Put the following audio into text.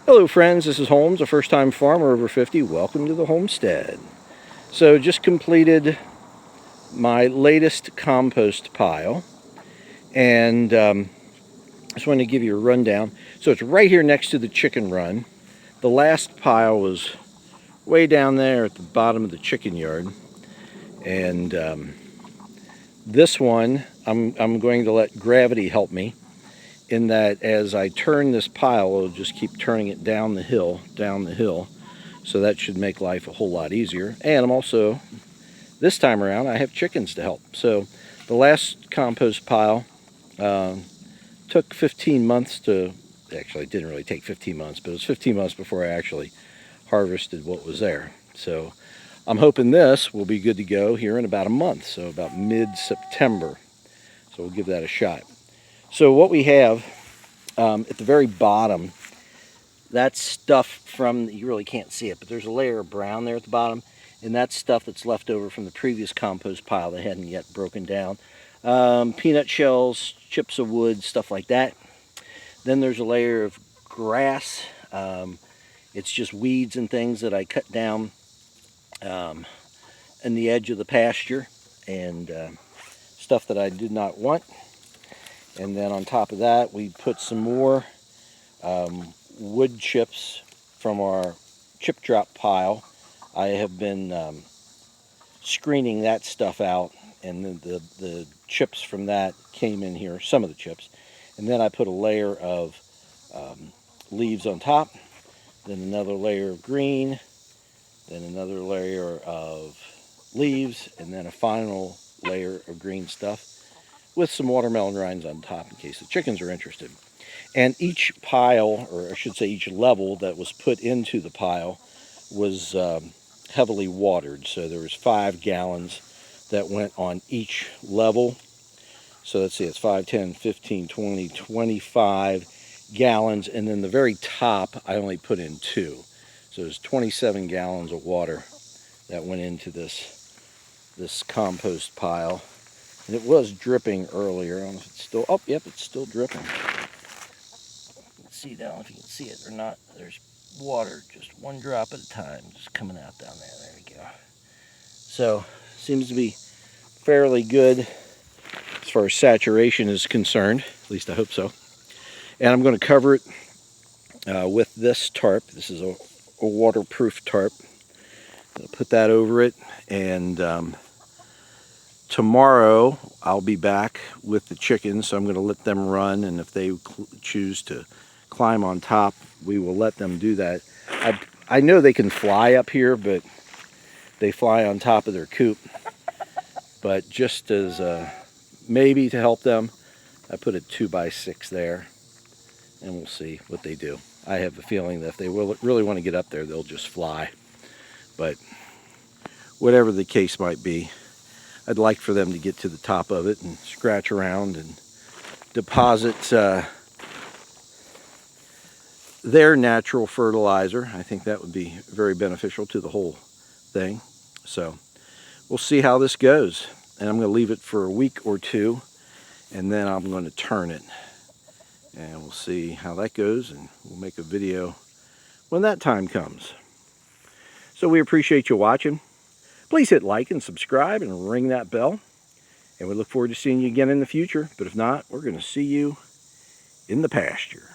Hello friends, this is Holmes, a first-time farmer over 50. Welcome to the homestead. So just completed my latest compost pile, and just wanted to give you a rundown. So it's right here next to the chicken run. The last pile was way down there at the bottom of the chicken yard, and this one I'm going to let gravity help me, in that as I turn this pile, it'll just keep turning it down the hill. So that should make life a whole lot easier. And I'm also, this time around, I have chickens to help. So the last compost pile took 15 months to, actually it didn't really take 15 months, but it was 15 months before I actually harvested what was there. So I'm hoping this will be good to go here in about a month, so about mid-September. So we'll give that a shot. So what we have at the very bottom, that's stuff from, you really can't see it, but there's a layer of brown there at the bottom, and that's stuff that's left over from the previous compost pile that hadn't yet broken down. Peanut shells, chips of wood, stuff like that. Then there's a layer of grass. It's just weeds and things that I cut down in the edge of the pasture, and stuff that I did not want. And then on top of that, we put some more wood chips from our chip drop pile. I have been screening that stuff out, and then the chips from that came in here, some of the chips. And then I put a layer of leaves on top, then another layer of green, then another layer of leaves, and then a final layer of green stuff with some watermelon rinds on top in case the chickens are interested. And each pile, or I should say each level that was put into the pile, was heavily watered. So there was 5 gallons that went on each level. So let's see, it's 5, 10, 15, 20, 25 gallons. And then the very top, I only put in 2. So there's 27 gallons of water that went into this compost pile. And it was dripping earlier. I don't know if it's still, oh, yep, it's still dripping. Let's see down if you can see it or not. There's water, just one drop at a time, just coming out down there. There we go. So, seems to be fairly good as far as saturation is concerned. At least I hope so. And I'm going to cover it with this tarp. This is a waterproof tarp. I'll put that over it, and tomorrow I'll be back with the chickens, so I'm going to let them run, and if they choose to climb on top, we will let them do that. I know they can fly up here, but they fly on top of their coop. But just as maybe to help them, I put a 2x6 there, and we'll see what they do. I have a feeling that if they really want to get up there, they'll just fly. But whatever the case might be, I'd like for them to get to the top of it and scratch around and deposit their natural fertilizer. I think that would be very beneficial to the whole thing. So we'll see how this goes. And I'm going to leave it for a week or two, and then I'm going to turn it. And we'll see how that goes, and we'll make a video when that time comes. So we appreciate you watching. Please hit like and subscribe and ring that bell. And we look forward to seeing you again in the future. But if not, we're going to see you in the pasture.